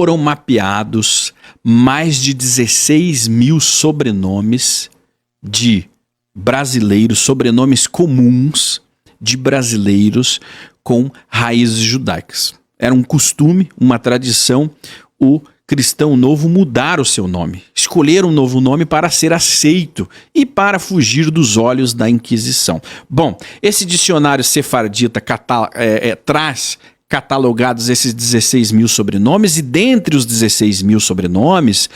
foram mapeados mais de 16 mil sobrenomes de brasileiros, sobrenomes comuns de brasileiros com raízes judaicas. Era um costume, uma tradição, o cristão novo mudar o seu nome, escolher um novo nome para ser aceito e para fugir dos olhos da Inquisição. Bom, esse dicionário sefardita traz catalogados esses 16 mil sobrenomes, e dentre os 16 mil sobrenomes,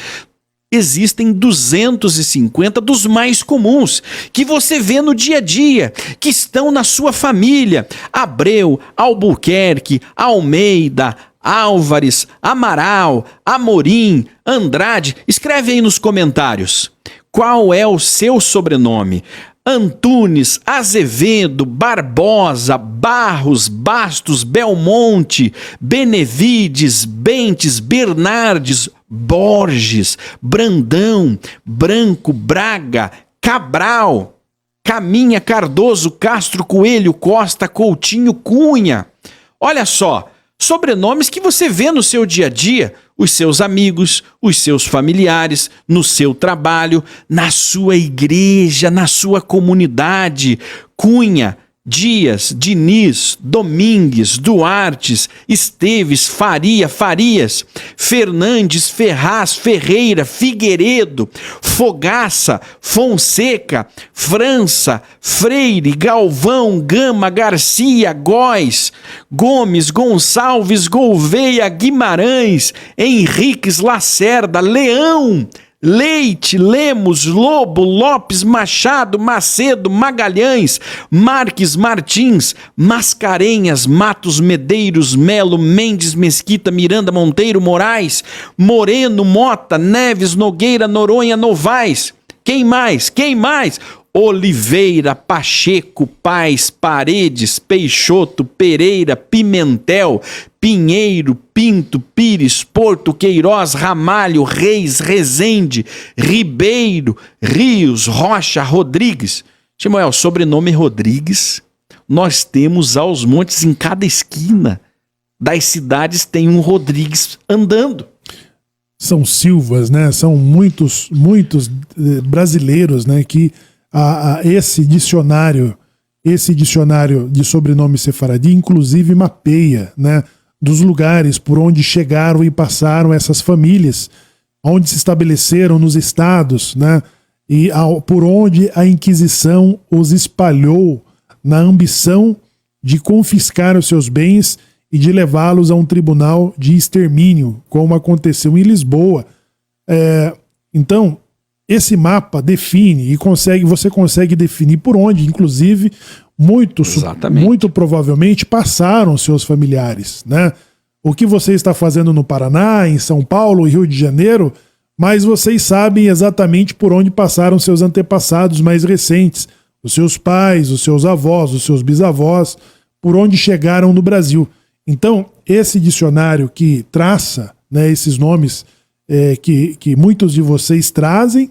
existem 250 dos mais comuns, que você vê no dia a dia, que estão na sua família: Abreu, Albuquerque, Almeida, Álvares, Amaral, Amorim, Andrade. Escreve aí nos comentários qual é o seu sobrenome. Antunes, Azevedo, Barbosa, Barros, Bastos, Belmonte, Benevides, Bentes, Bernardes, Borges, Brandão, Branco, Braga, Cabral, Caminha, Cardoso, Castro, Coelho, Costa, Coutinho, Cunha. Olha só, sobrenomes que você vê no seu dia a dia, os seus amigos, os seus familiares, no seu trabalho, na sua igreja, na sua comunidade. Cunha, Dias, Diniz, Domingues, Duartes, Esteves, Faria, Farias, Fernandes, Ferraz, Ferreira, Figueiredo, Fogaça, Fonseca, França, Freire, Galvão, Gama, Garcia, Góes, Gomes, Gonçalves, Gouveia, Guimarães, Henriques, Lacerda, Leão, Leite, Lemos, Lobo, Lopes, Machado, Macedo, Magalhães, Marques, Martins, Mascarenhas, Matos, Medeiros, Melo, Mendes, Mesquita, Miranda, Monteiro, Moraes, Moreno, Mota, Neves, Nogueira, Noronha, Novaes. Quem mais? Quem mais? Oliveira, Pacheco, Paz, Paredes, Peixoto, Pereira, Pimentel, Pinheiro, Pinto, Pires, Porto, Queiroz, Ramalho, Reis, Rezende, Ribeiro, Rios, Rocha, Rodrigues. Samuel, sobrenome Rodrigues, nós temos aos montes em cada esquina das cidades tem um Rodrigues andando. São Silvas, né? São muitos brasileiros, né, que esse dicionário de sobrenome sefaradi, inclusive mapeia, né, dos lugares por onde chegaram e passaram essas famílias, onde se estabeleceram nos estados, né, e por onde a Inquisição os espalhou na ambição de confiscar os seus bens e de levá-los a um tribunal de extermínio, como aconteceu em Lisboa. Então, esse mapa define e você consegue definir por onde, inclusive, muito provavelmente passaram seus familiares, né? O que você está fazendo no Paraná, em São Paulo, Rio de Janeiro, mas vocês sabem exatamente por onde passaram seus antepassados mais recentes, os seus pais, os seus avós, os seus bisavós, por onde chegaram no Brasil. Então, esse dicionário que traça, né, esses nomes que muitos de vocês trazem,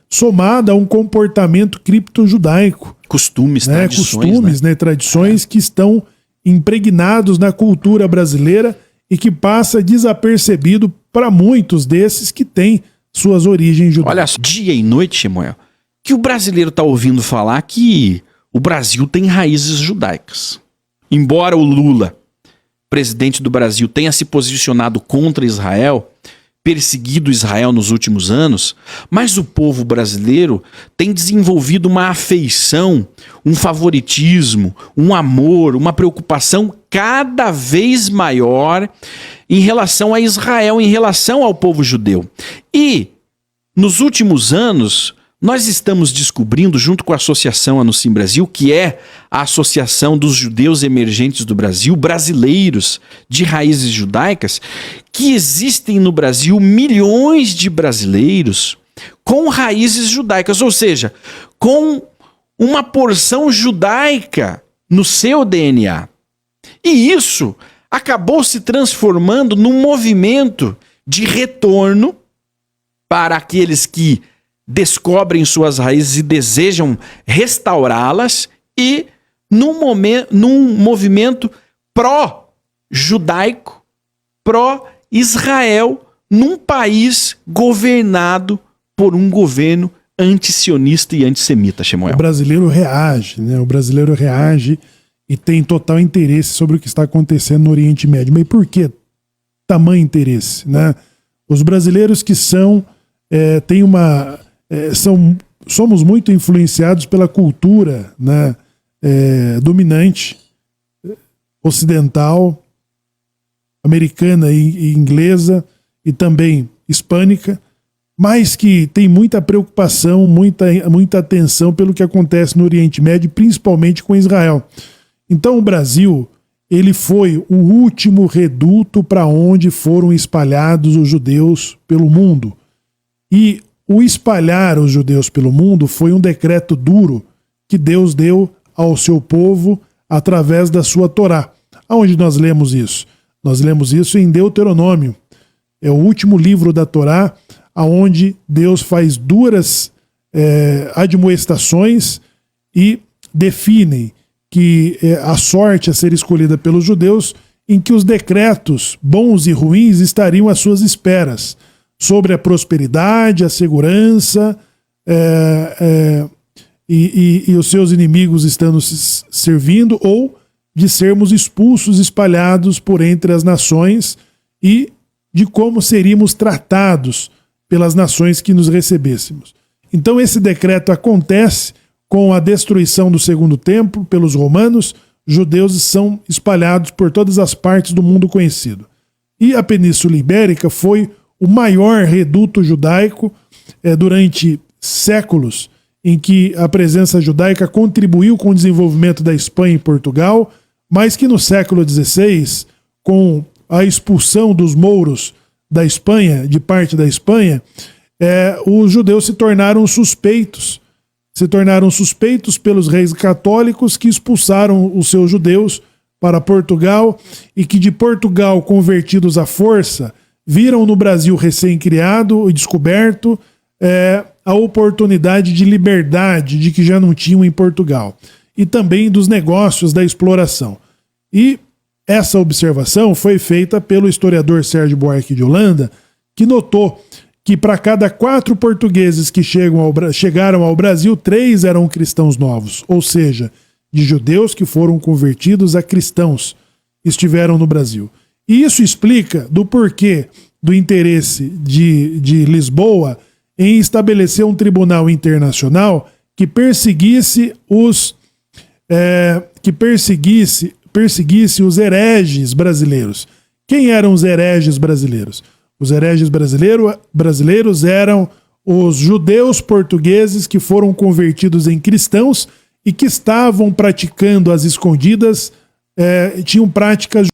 somado a um comportamento cripto-judaico. Costumes, né? tradições. Tradições que estão impregnados na cultura brasileira e que passa desapercebido para muitos desses que têm suas origens judaicas. Olha, dia e noite, Samuel, que o brasileiro está ouvindo falar que o Brasil tem raízes judaicas. Embora o Lula, presidente do Brasil, tenha se posicionado contra Israel, perseguido Israel nos últimos anos, mas o povo brasileiro tem desenvolvido uma afeição, um favoritismo, um amor, uma preocupação cada vez maior em relação a Israel, em relação ao povo judeu. E, nos últimos anos, nós estamos descobrindo, junto com a Associação Anunciem Brasil, que é a Associação dos Judeus Emergentes do Brasil, brasileiros de raízes judaicas, que existem no Brasil milhões de brasileiros com raízes judaicas, ou seja, com uma porção judaica no seu DNA. E isso acabou se transformando num movimento de retorno para aqueles que descobrem suas raízes e desejam restaurá-las, e num movimento pró-judaico, Israel num país governado por um governo antisionista e antissemita, Shemuel? O brasileiro reage, né? O brasileiro reage e tem total interesse sobre o que está acontecendo no Oriente Médio. Mas por que tamanho interesse, né? Os brasileiros que somos muito influenciados pela cultura, né, dominante, ocidental, americana e inglesa e também hispânica, mas que tem muita preocupação, muita atenção pelo que acontece no Oriente Médio, principalmente com Israel. Então o Brasil, ele foi o último reduto para onde foram espalhados os judeus pelo mundo. E o espalhar os judeus pelo mundo foi um decreto duro que Deus deu ao seu povo através da sua Torá. Aonde nós lemos isso? Nós lemos isso em Deuteronômio. É o último livro da Torá, aonde Deus faz duras admoestações e define que a sorte a ser escolhida pelos judeus, em que os decretos bons e ruins estariam às suas esperas, sobre a prosperidade, a segurança e os seus inimigos estando servindo, ou de sermos expulsos, espalhados por entre as nações, e de como seríamos tratados pelas nações que nos recebêssemos. Então esse decreto acontece com a destruição do segundo templo pelos romanos. Judeus são espalhados por todas as partes do mundo conhecido. E a Península Ibérica foi o maior reduto judaico durante séculos, em que a presença judaica contribuiu com o desenvolvimento da Espanha e Portugal, mas que no século XVI, com a expulsão dos mouros da Espanha, de parte da Espanha, os judeus se tornaram suspeitos pelos reis católicos, que expulsaram os seus judeus para Portugal, e que de Portugal, convertidos à força, viram no Brasil recém-criado e descoberto a oportunidade de liberdade de que já não tinham em Portugal, e também dos negócios da exploração. E essa observação foi feita pelo historiador Sérgio Buarque de Holanda, que notou que para cada 4 portugueses que chegaram ao Brasil, 3 eram cristãos novos, ou seja, de judeus que foram convertidos a cristãos, estiveram no Brasil. E isso explica do porquê do interesse de Lisboa em estabelecer um tribunal internacional que perseguisse os hereges brasileiros. Quem eram os hereges brasileiros? Os hereges brasileiros eram os judeus portugueses que foram convertidos em cristãos e que estavam praticando às escondidas, tinham práticas